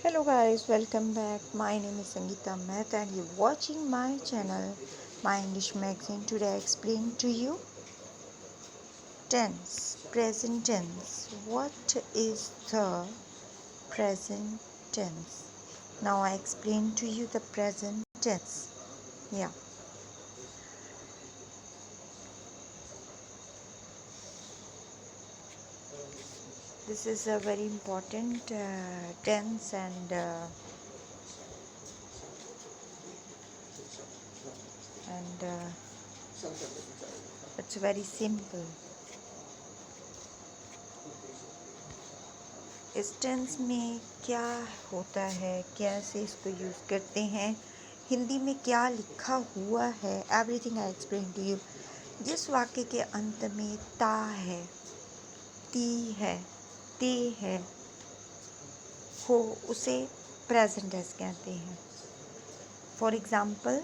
Hello guys, welcome back. My name is Sangeeta Mehta and you're watching my channel, My English Magazine. Today I explain to you tense, present tense. What is the present tense? Now I explain to you the present tense. Yeah. This is a very important tense and it's very simple. इस tense में क्या होता है, कैसे इसको use करते हैं, हिंदी में क्या लिखा हुआ है, everything I explain to you. जिस वाक्य के अंत में ता है, ती है, ते है, हो, उसे प्रेजेंट टेंस कहते हैं। फॉर एग्ज़ाम्पल,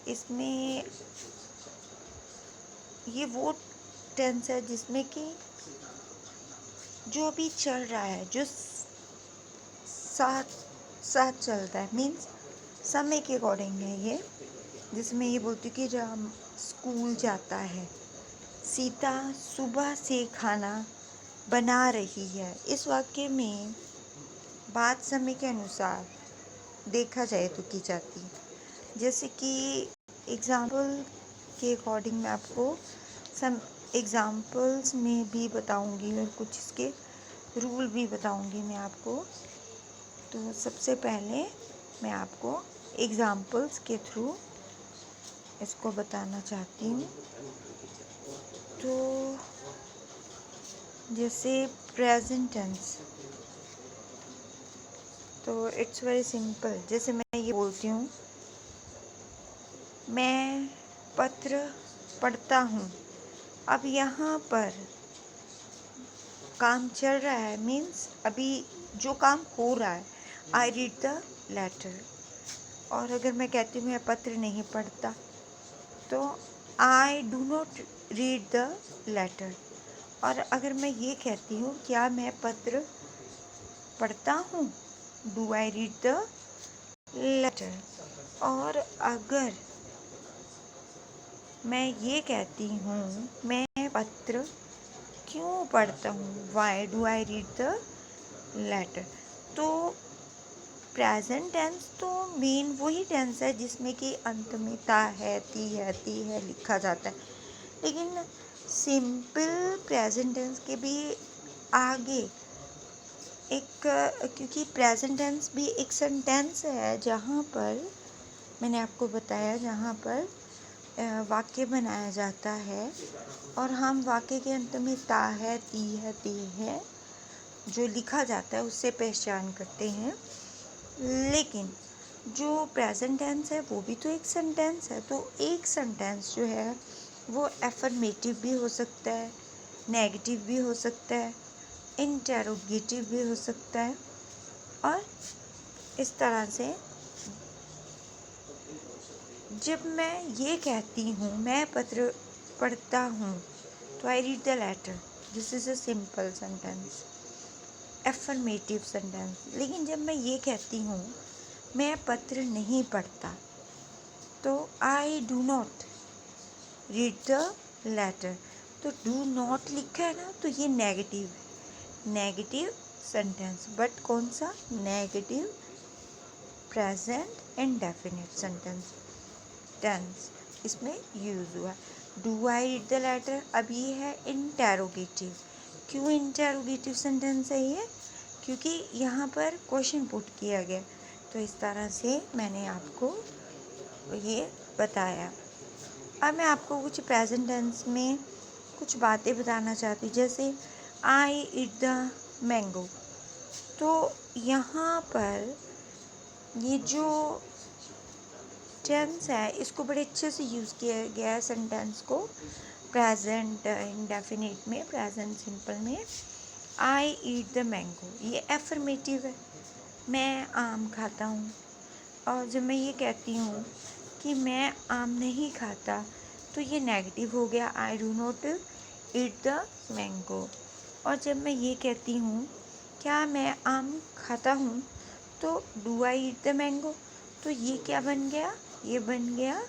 इसमें ये वो टेंस है जिसमें कि जो भी चल रहा है, जो साथ साथ चलता है, मीन्स समय के अकॉर्डिंग है ये। जिसमें ये बोलती कि राम स्कूल जाता है, सीता सुबह से खाना बना रही है। इस वाक्य में बात समय के अनुसार देखा जाए तो की जाती है। जैसे कि एग्ज़ाम्पल के अकॉर्डिंग मैं आपको सम एग्ज़ाम्पल्स में भी बताऊंगी और कुछ इसके रूल भी बताऊंगी मैं आपको। तो सबसे पहले मैं आपको एग्ज़ाम्पल्स के थ्रू इसको बताना चाहती हूँ। तो जैसे प्रेजेंट टेंस, तो इट्स वेरी सिंपल। जैसे मैं ये बोलती हूँ, मैं पत्र पढ़ता हूँ। अब यहाँ पर काम चल रहा है, मीन्स अभी जो काम हो रहा है, आई रीड द लेटर। और अगर मैं कहती हूँ मैं पत्र नहीं पढ़ता, तो I do not read the letter. और अगर मैं ये कहती हूँ क्या मैं पत्र पढ़ता हूँ, do I read the letter. और अगर मैं ये कहती हूँ मैं पत्र क्यों पढ़ता हूँ, why do I read the letter. तो प्रेजेंट टेंस तो मेन वही टेंस है जिसमें कि अंत में ता है, ती है, ती है लिखा जाता है। लेकिन सिंपल प्रेजेंट टेंस के भी आगे एक, क्योंकि प्रेजेंट टेंस भी एक सेंटेंस है जहाँ पर मैंने आपको बताया, जहाँ पर वाक्य बनाया जाता है और हम वाक्य के अंत में ता है, ती है, ते है जो लिखा जाता है उससे पहचान करते हैं। लेकिन जो प्रेजेंट टेंस है वो भी तो एक सेंटेंस है। तो एक सेंटेंस जो है वो एफर्मेटिव भी हो सकता है, नेगेटिव भी हो सकता है, इंटेरोगेटिव भी हो सकता है। और इस तरह से जब मैं ये कहती हूँ मैं पत्र पढ़ता हूँ, तो I read the letter, this is a simple sentence, affirmative sentence. लेकिन जब मैं ये कहती हूँ मैं पत्र नहीं पढ़ता, तो I do not read the letter. तो डू नॉट लिखा है ना, तो ये नेगेटिव है, नेगेटिव सेंटेंस। बट कौन सा? Negative present indefinite sentence tense इसमें यूज़ हुआ। Do I read the letter, अब ये है इंटेरोगेटिव। क्यों इंटेरोगेटिव सेंटेंस है ये? क्योंकि यहाँ पर क्वेश्चन पुट किया गया। तो इस तरह से मैंने आपको ये बताया। अब मैं आपको कुछ प्रेजेंट टेंस में कुछ बातें बताना चाहती हूँ। जैसे आई ईट द मैंगो, तो यहाँ पर ये जो टेंस है इसको बड़े अच्छे से यूज़ किया गया है सेंटेंस को प्रेजेंट इंडेफिनिट में, प्रेजेंट सिंपल में। आई ईट द मैंगो ये एफर्मेटिव है, मैं आम खाता हूँ। और जब मैं ये कहती हूँ कि मैं आम नहीं खाता, तो ये नेगेटिव हो गया, आई do not eat the mango. और जब मैं ये कहती हूँ क्या मैं आम खाता हूँ? तो do I eat the mango? तो ये क्या बन गया? ये बन गया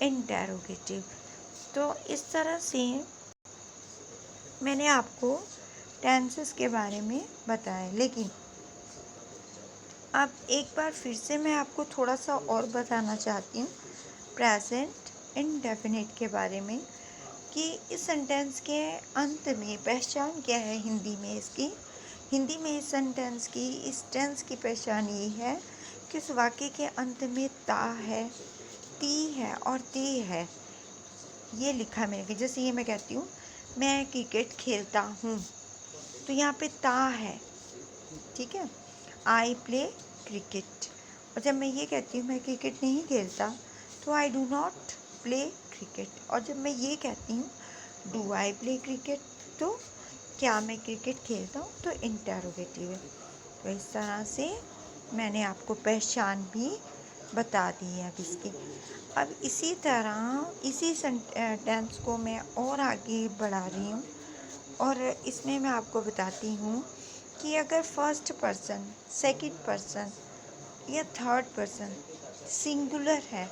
इंटेरोगेटिव। तो इस तरह से मैंने आपको टेंसेस के बारे में बताया, लेकिन अब एक बार फिर से मैं आपको थोड़ा सा और बताना चाहती हूँ प्रेजेंट इंडेफिनिट के बारे में, कि इस सेंटेंस के अंत में पहचान क्या है हिंदी में इसकी। हिंदी में इस सेंटेंस की, इस टेंस की पहचान ये है कि उस वाक्य के अंत में ता है, ती है और ते है। ये लिखा मैंने, जैसे ये मैं कहती हूँ मैं क्रिकेट खेलता हूँ, तो यहाँ पे ता है, ठीक है, आई प्ले क्रिकेट। और जब मैं ये कहती हूँ मैं क्रिकेट नहीं खेलता, तो I do not play cricket. और जब मैं ये कहती हूँ डू आई प्ले क्रिकेट, तो क्या मैं क्रिकेट खेलता हूँ, तो इंटेरोगेटिव है। तो इस तरह से मैंने आपको पहचान भी बता दी है अब इसकी। अब इसी तरह इसी सेंटेंस को मैं और आगे बढ़ा रही हूँ, और इसमें मैं आपको बताती हूँ कि अगर फर्स्ट पर्सन, सेकंड पर्सन या थर्ड पर्सन सिंगुलर है,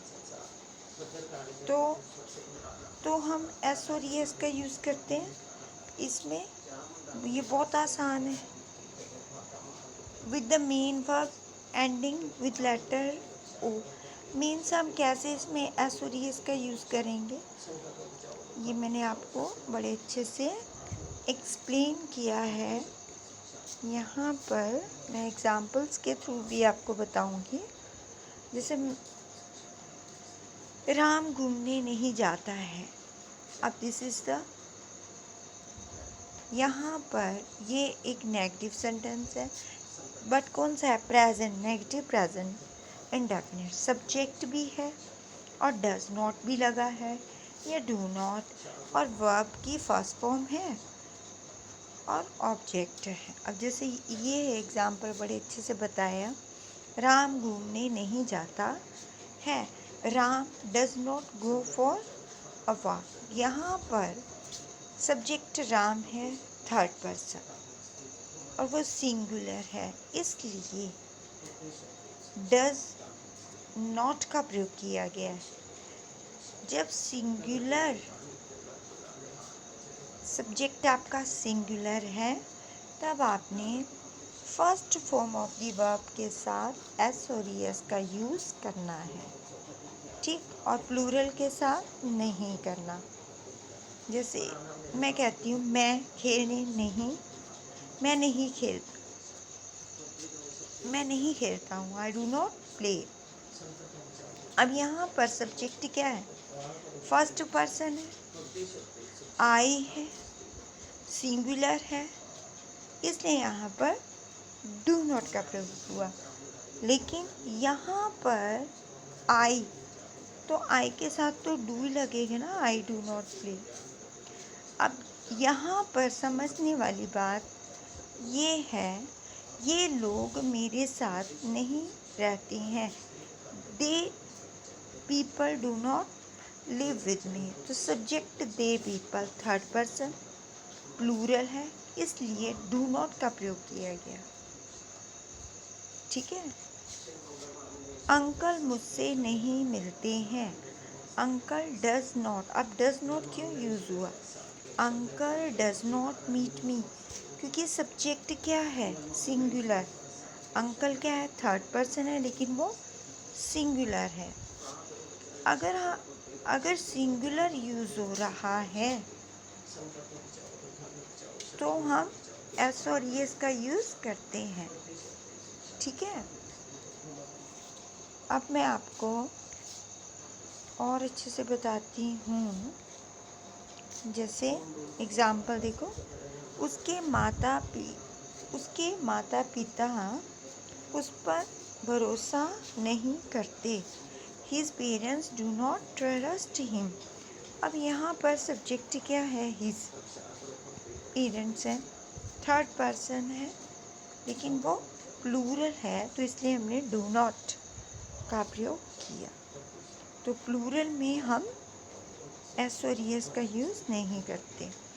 तो हम एस और एस का यूज़ करते हैं। इसमें ये बहुत आसान है, with the main verb ending with letter O. Means हम कैसे इसमें एस और एस का यूज़ करेंगे, ये मैंने आपको बड़े अच्छे से एक्सप्लेन किया है। यहाँ पर मैं एग्जाम्पल्स के थ्रू भी आपको बताऊंगी। जैसे राम घूमने नहीं जाता है, अब दिस इज़ द, यहाँ पर ये एक नेगेटिव सेंटेंस है, बट कौन सा है? Present, negative present indefinite. Subject भी है और डज नॉट भी लगा है, या डू नॉट, और वर्ब की फर्स्ट फॉर्म है और ऑब्जेक्ट है। अब जैसे ये एग्जाम्पल बड़े अच्छे से बताया, राम घूमने नहीं जाता है, Ram does not go for a walk. यहाँ पर सब्जेक्ट राम है, थर्ड पर्सन, और वो सिंगुलर है, इसलिए डज नॉट का प्रयोग किया गया है। जब सिंगुलर सब्जेक्ट आपका सिंगुलर है, तब आपने first form of the verb के साथ एस और एस का यूज़ करना है, ठीक, और प्लूरल के साथ नहीं करना। जैसे मैं कहती हूँ मैं नहीं खेलता हूँ, आई डू नॉट प्ले। अब यहाँ पर सब्जेक्ट क्या है? फर्स्ट पर्सन है, आई है, सिंगुलर है, इसलिए यहाँ पर डू नॉट का प्रयोग हुआ। लेकिन यहाँ पर आई, तो आई के साथ तो डू ही लगेगा ना, आई डू नॉट प्ले। अब यहाँ पर समझने वाली बात ये है, ये लोग मेरे साथ नहीं रहते हैं, they people do not live with me. तो subject they people third person plural है, इसलिए डू नॉट का प्रयोग किया गया, ठीक है। अंकल मुझसे नहीं मिलते हैं, अंकल डज नॉट। अब डज नॉट क्यों यूज़ हुआ? Uncle does not meet me, क्योंकि सब्जेक्ट क्या है? सिंगुलर। अंकल क्या है? थर्ड पर्सन है, लेकिन वो सिंगुलर है। अगर सिंगुलर यूज़ हो रहा है, तो हम एस और एस का यूज़ करते हैं, ठीक है। अब मैं आपको और अच्छे से बताती हूँ। जैसे एग्ज़ाम्पल देखो, उसके माता पिता उस पर भरोसा नहीं करते, his parents do not trust him. अब यहाँ पर सब्जेक्ट क्या है? हिज, पेरेंट्स है, थर्ड पर्सन है, लेकिन वो प्लूरल है, तो इसलिए हमने डू नॉट का प्रयोग किया। तो प्लूरल में हम एस और एस का यूज़ नहीं करते।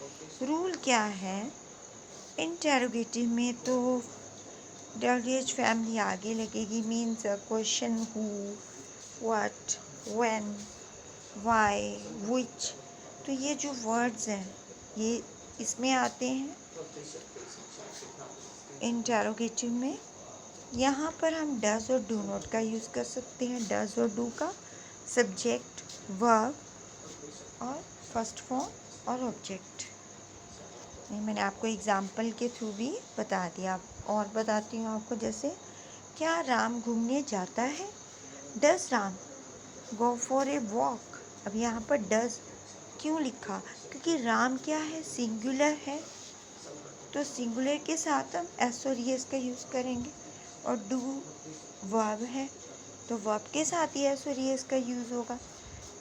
रूल क्या है? इंटेरोगेटिव में तो WH फैमिली आगे लगेगी, means question who, what, when, why, which. तो ये जो वर्ड्स हैं ये इसमें आते हैं इंटरोगेटिव में। यहाँ पर हम डज और डू नॉट का यूज़ कर सकते हैं। डज और डू का सब्जेक्ट, वर्ब और फर्स्ट फॉर्म और ऑब्जेक्ट। ये मैंने आपको एग्जाम्पल के थ्रू भी बता दिया। और बताती हूँ आपको, जैसे क्या राम घूमने जाता है? Does Ram go for a walk? अब यहाँ पर डज क्यों लिखा? क्योंकि राम क्या है, सिंगुलर है, तो सिंगुलर के साथ हम एस और एस का यूज़ करेंगे। और डू वर्ब है, तो वर्ब के साथ ही एस और एस का यूज़ होगा।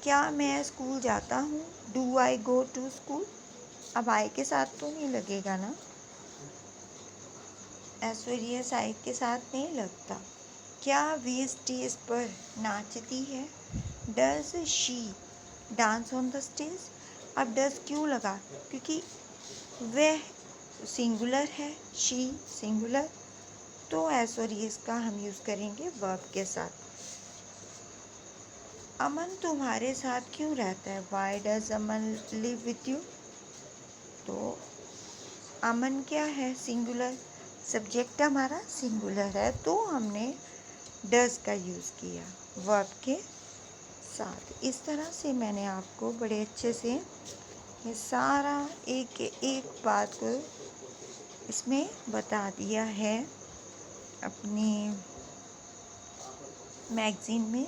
क्या मैं स्कूल जाता हूँ? Do I go to school? अब आई के साथ तो नहीं लगेगा ना, एस और एस आई के साथ नहीं लगता। क्या वे स्टेज पर नाचती है? Does she dance on the stage? अब डज क्यों लगा? क्योंकि वह सिंगुलर है, शी सिंगुलर, तो एस और एस का हम यूज़ करेंगे वर्ब के साथ। अमन तुम्हारे साथ क्यों रहता है? Why does Aman live with you? तो अमन क्या है, सिंगुलर, सब्जेक्ट हमारा सिंगुलर है, तो हमने डज का यूज़ किया वर्ब के साथ। इस तरह से मैंने आपको बड़े अच्छे से ये सारा एक एक बात को इसमें बता दिया है अपनी मैगज़ीन में।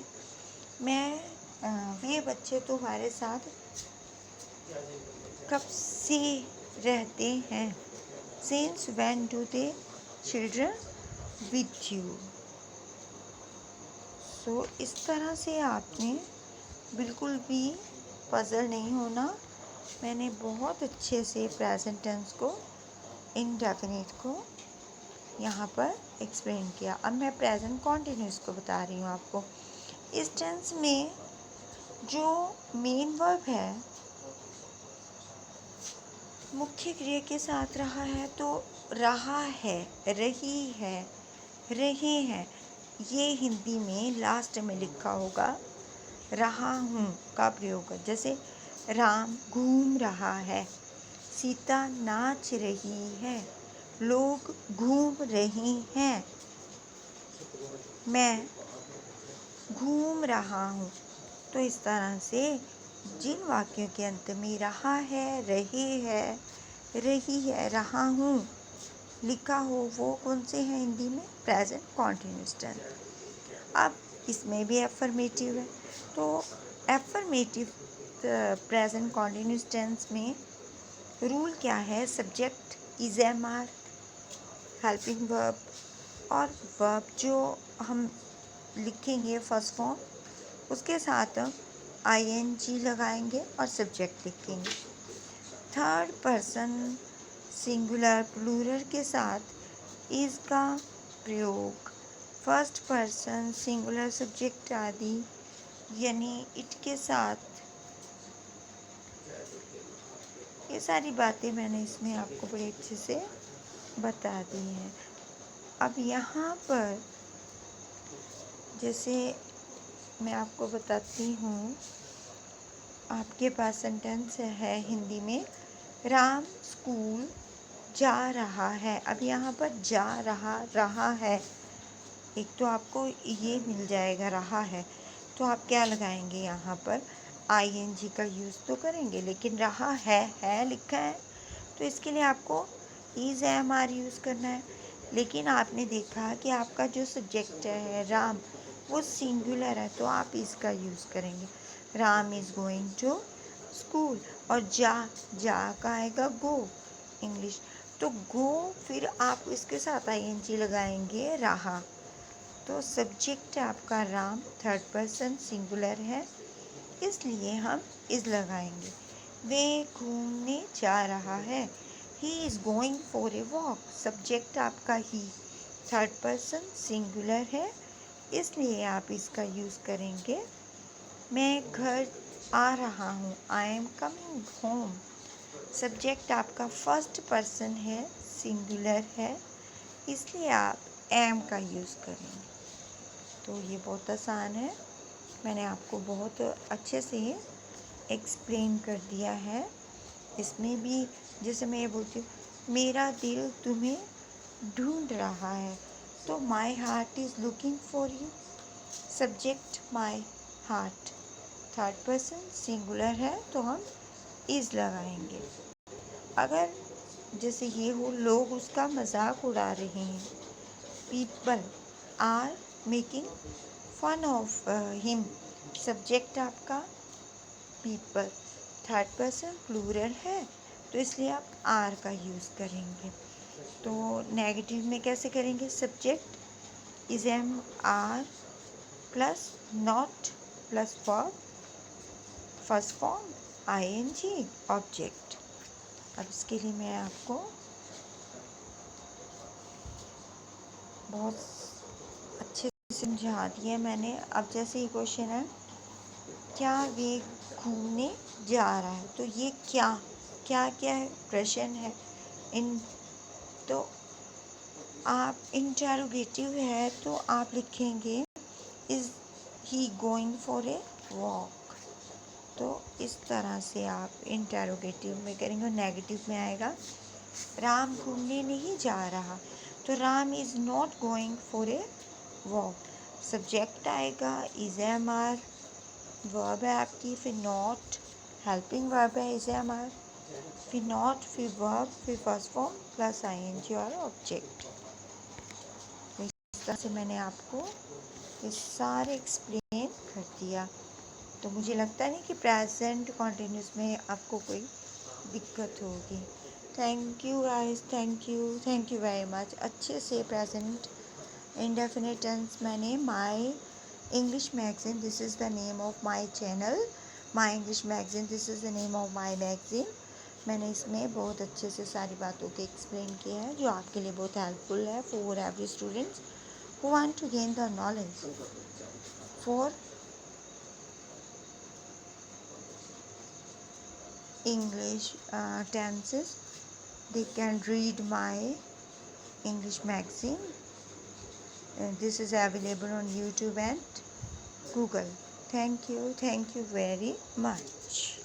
वे बच्चे तुम्हारे साथ कब से रहते हैं? Since when do they children with you? So इस तरह से आपने बिल्कुल भी पज़ल नहीं होना। मैंने बहुत अच्छे से प्रेजेंट टेंस को, इनडेफिनिट को यहाँ पर एक्सप्लेन किया। अब मैं प्रेजेंट कॉन्टिन्यूस को बता रही हूँ आपको। इस टेंस में जो मेन वर्ब है मुख्य क्रिया के साथ रहा है, तो रहा है, रही है, रहे हैं, ये हिंदी में लास्ट में लिखा होगा रहा हूँ का प्रयोग। जैसे राम घूम रहा है, सीता नाच रही है, लोग घूम रहे हैं, मैं घूम रहा हूँ। तो इस तरह से जिन वाक्यों के अंत में रहा है, रहे है, रही है, रहा हूँ लिखा हो, वो कौन से हैं हिंदी में? Present continuous tense. अब इसमें भी एफर्मेटिव है, तो एफर्मेटिव प्रेजेंट कॉन्टिन्यूस टेंस में रूल क्या है? Subject is am are, helping verb, और वर्ब जो हम लिखेंगे फर्स्ट फॉर्म, उसके साथ ing लगाएंगे और सब्जेक्ट लिखेंगे। थर्ड पर्सन सिंगुलर प्लूरल के साथ इज का प्रयोग फर्स्ट पर्सन सिंगुलर सब्जेक्ट आदि यानी इट के साथ। ये सारी बातें मैंने इसमें आपको बड़े अच्छे से बता दी हैं। अब यहाँ पर जैसे मैं आपको बताती हूँ, आपके पास सेंटेंस है हिंदी में, राम स्कूल जा रहा है। अब यहाँ पर जा रहा है, एक तो आपको ये मिल जाएगा रहा है, तो आप क्या लगाएंगे यहाँ पर? ing का यूज़ तो करेंगे, लेकिन रहा है लिखा है, तो इसके लिए आपको इज एम आर यूज़ करना है। लेकिन आपने देखा कि आपका जो सब्जेक्ट है राम, वो सिंगुलर है, तो आप इसका यूज़ करेंगे। Ram is going to school. और जा का आएगा गो, इंग्लिश, तो गो फिर आप इसके साथ ing लगाएंगे रहा, तो सब्जेक्ट आपका राम, थर्ड पर्सन सिंगुलर है, इसलिए हम इज लगाएंगे। वे घूमने जा रहा है, he is going for a walk, subject आपका ही, थर्ड पर्सन सिंगुलर है, इसलिए आप इसका यूज़ करेंगे। मैं घर आ रहा हूँ, I am coming home, subject आपका फर्स्ट पर्सन है, सिंगुलर है, इसलिए आप एम का यूज़ करेंगे। तो ये बहुत आसान है, मैंने आपको बहुत अच्छे से एक्सप्लेन कर दिया है। इसमें भी जैसे मैं ये बोलती हूँ मेरा दिल तुम्हें ढूंढ रहा है, तो my heart is looking for you. Subject my heart, third person singular है तो हम इज़ लगाएंगे। अगर जैसे ये हो लोग उसका मजाक उड़ा रहे हैं, people are making fun of him, subject आपका पीपल, थर्ड पर्सन प्लूरल है तो इसलिए आप आर का यूज़ करेंगे। तो नेगेटिव में कैसे करेंगे, subject is am are plus not plus verb, first form ING object. अब इसके लिए मैं आपको बहुत अच्छे से समझा दिया मैंने। अब जैसे ये क्वेश्चन है, क्या वे घूमने जा रहा है, तो ये क्या क्या क्या है, प्रश्न है इन, तो आप इंटरोगेटिव है तो आप लिखेंगे is he going for a walk. तो इस तरह से आप इंटरोगेटिव में करेंगे। नेगेटिव में आएगा राम घूमने नहीं जा रहा, तो Ram is not going for a walk. Subject आएगा इज एम आर, वर्ब है आपकी, फिर नॉट हेल्पिंग वर्ब है इज एम आर, फिर नॉट, फिर वर्ब, फिर फर्स्ट फॉर्म प्लस आईएनजी और ऑब्जेक्ट। तो इस तरह से मैंने आपको ये सारे एक्सप्लेन कर दिया। तो मुझे लगता नहीं कि प्रेजेंट कॉन्टिन्यूस में आपको कोई दिक्कत होगी। Thank you guys, thank you very much. अच्छे से प्रेजेंट इंडेफिनिट टेंस मैंने my English magazine, this is the name of my channel, my English magazine, this is the name of my magazine. मैंने इसमें बहुत अच्छे से सारी बातों को एक्सप्लेन किया है जो आपके लिए बहुत हेल्पफुल है for every students who want to gain the knowledge for English tenses. They can read my English magazine. This is available on YouTube and Google. Thank you very much.